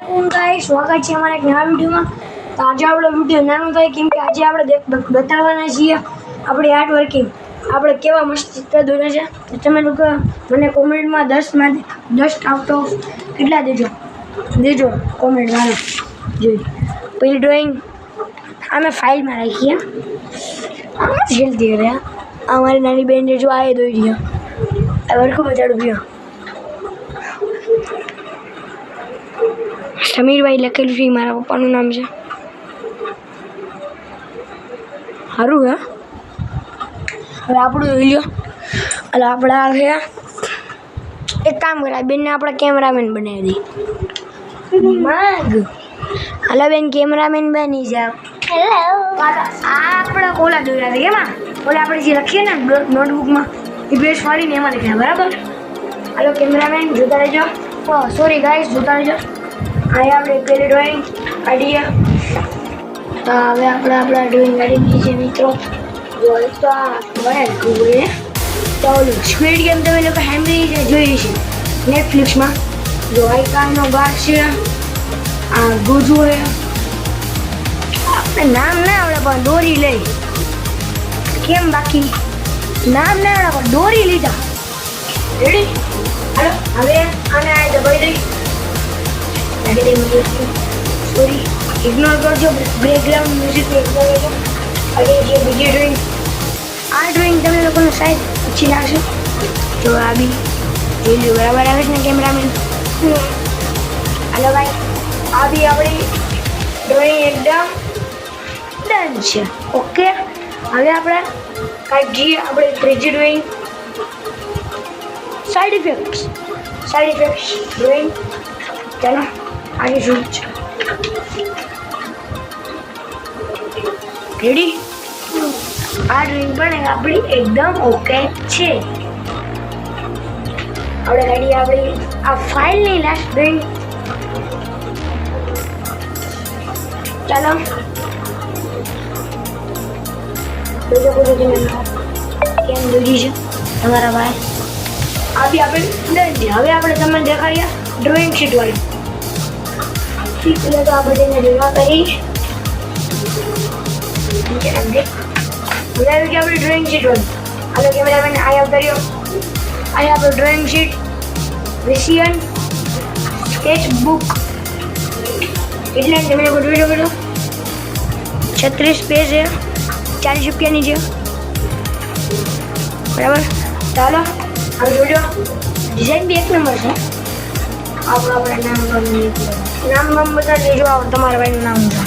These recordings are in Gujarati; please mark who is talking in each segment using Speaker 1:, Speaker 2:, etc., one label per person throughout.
Speaker 1: वालेकुम गाइस, स्वागत है हमारे एक नया वीडियो में। तो आज આપણે વિડિયો નાનો થાય કેમ કે આજે આપણે બતાવવાના છીએ આપણી આર્ટ વર્કિંગ આપણે કેવા મસ્ત ચિત્ર દોર્યા છે। તો તમે લોકો મને કોમેન્ટમાં 10 માંથી 10 આઉટ ઓફ કેટલા દેજો કોમેન્ટ માં જોઈ। પહેલી ડ્રોઈંગ આમે ફાઇલમાં રાખીએ। આમાં જલ્દી રહ્યા અમારી નાની બેન જો આ દોરી છે આ વર્કો બતાડું ગયો। समीर भाई लखेलू છે મારા પપ્પાનું નામ છે। સારું હે હવે આપણું જોઈ લો। એટલે આપણા છે એક કામ કરાય બેનને આપણા કેમેરામેન બનાવી દઈ માગ। હલો બેન કેમેરામેન બની જાવ। હેલો આપણે ઓલા દોર્યા છે કેમાં ઓલા આપણે જે લખીએ ને નોટબુકમાં એ બેસ ફાડીને એમાં લખ્યા બરાબર। હલો કેમેરામેન જોતા રહેજો। સોરી ગાઈસ જોતા રહેજો। आया આપણે પહેલી ડ્રોઈંગ કાઢીએ। તો હવે આપણે ડ્રોઈંગ કાઢી દીધી છે મિત્રો। જો તો આ બને ગૂગલ તો ઓલું સ્ક્વિડ ગેમ તમે લોકો સાંભળી જોઈ છે નેટફ્લિક્સમાં। જો આઈકાનો ગાર્ડ છે આ ગુજુ છે આપણે નામ ના આવડે પણ દોરી લઈ કેમ બાકી નામ ના આવડે પણ દોરી લીધા। રેડી હાલો હવે આને આ દબાઈ દઈ सॉरी इग्नोर कर जो बैकग्राउंड म्यूजिक इग्नोर करो। अरे ये बीजी ड्राइंग आ ड्राइंग તમે લોકોને શાયદ अच्छी લાગશે। જો આ બી જોઈ બરાબર આવે છે ને કેમેરામેન। हेलो भाई આ બી આપણી ડ્રોઈંગ એકદમ ડન છે। ઓકે હવે આપણે કાઢીએ આપણે ત્રીજી ડ્રોઈંગ સાઇડ ઇફેક્ટ્સ ડ્રોઈંગ। चलो आगे शुरू रेडी आ ड्राइंग बने अपनी एकदम ओके छे। આપણે રેડી આપણી આ ફાઇલ ની લાસ્ટ ડ્રોઈંગ ચાલો બીજો કોઈ તમે કેમ દોરી છે તમારા ભાઈ આ બી આપણે હવે આપણે તમને દેખાડીએ ड्राइंग शीट वाली। ठीक है तो आप बटेने जमा करीश नीचे रख दे। बुलावे कि अपनी ड्राइंग शीट वाली हेलो कैमरामैन आया करियो आया पर ड्राइंग शीट विशियन स्केच बुक એટલે તમે લોકો જોઈ લો 36 पेज है 40 रुपया ની છે બરાબર। ચાલો હવે જોજો ડિઝાઇન બી એક નંબર છે। આપણે નામ બતા દેજો તમારા ભાઈનું નામ છે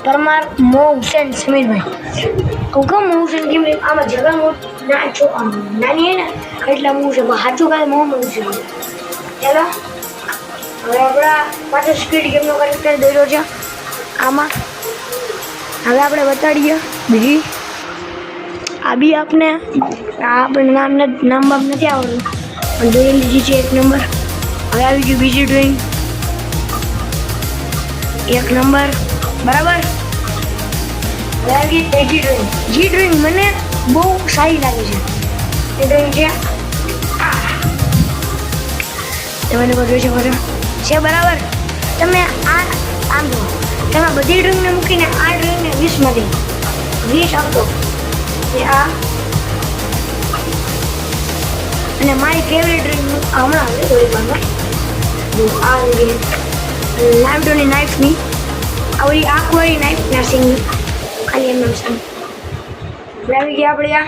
Speaker 1: પરમાર મો હુસેન સમીરભાઈ। કેમ મો હુસેન કેમ આમાં જગા મો ના છો નાની હે ને એટલે મો છે સાચું કાલે મોહમ્મદ હુસેન। ચાલો હવે આપણા પાછો સ્પીડ ગેમનો કરેક્ટર દોર્યો છે આમાં। હવે આપણે બતાડીએ બીજી આ બી આપણે નામ બાપ નથી આવડતું દોરી લીધી છે એક નંબર। હવે આવી ગયું બીજી ડ્રોઈંગ એક નંબર બરાબર। હવે આવી ગઈ ત્રીજી ડ્રોઈંગ જે ડ્રોઈંગ મને બહુ સારી લાગે છે એ ડ્રોઈંગ છે તમે લોકો જોઈ શકો છો છે બરાબર। તમે આમ જુઓ તમે બધી ડ્રોઈંગને મૂકીને આ ડ્રોઈંગને 20માંથી 20 આપતો આ અને મારી ફેવરેટ ડ્રોઈંગ હમણાં આવે થોડી વારમાં જો આ નાઇફની નાઇફની આવડી આખવાળી નાઇફ નર્સિંગની ખાલી એમ નર્સિંગ લાવી ગયા આપણે આ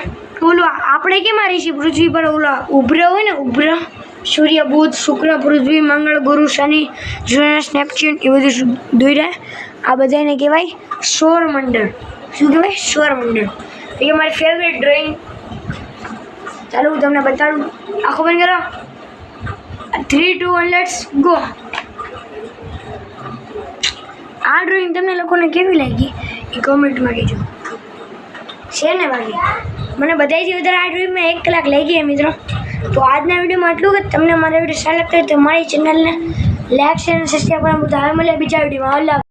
Speaker 1: ઓલું આપણે કેમ આ ઋષિ પૃથ્વી પર ઓલા ઉભરા હોય ને ઉભરા સૂર્ય બુધ શુક્ર પૃથ્વી મંગળ ગુરુ શનિ યુરેનસ નેપચ્યુન એ બધું દોર્યા આ બધાને કહેવાય સૌરમંડળ। શું કહેવાય સૌરમંડળ એ મારી ફેવરેટ ડ્રોઈંગ। ચાલો હું તમને બતાડું આખો બંધ કરો 3 2 1 લેટ્સ ગો। આ ડ્રોઈંગ તમને લોકોને કેવી લાગી એ કોમેન્ટમાં કહેજો છે ને બાકી મને બધાથી વધારે આ ડ્રોઈંગમાં 1 કલાક લાગી મિત્રો। તો આજના વિડીયોમાં આટલું કે તમને મારા વિડીયો સારા લાગતા હોય તો મારી ચેનલને લાઈક શેર અને સબસ્ક્રાઈબ કરવાનું ભૂલતા નહીં। હવે મળીએ બીજા વિડીયોમાં।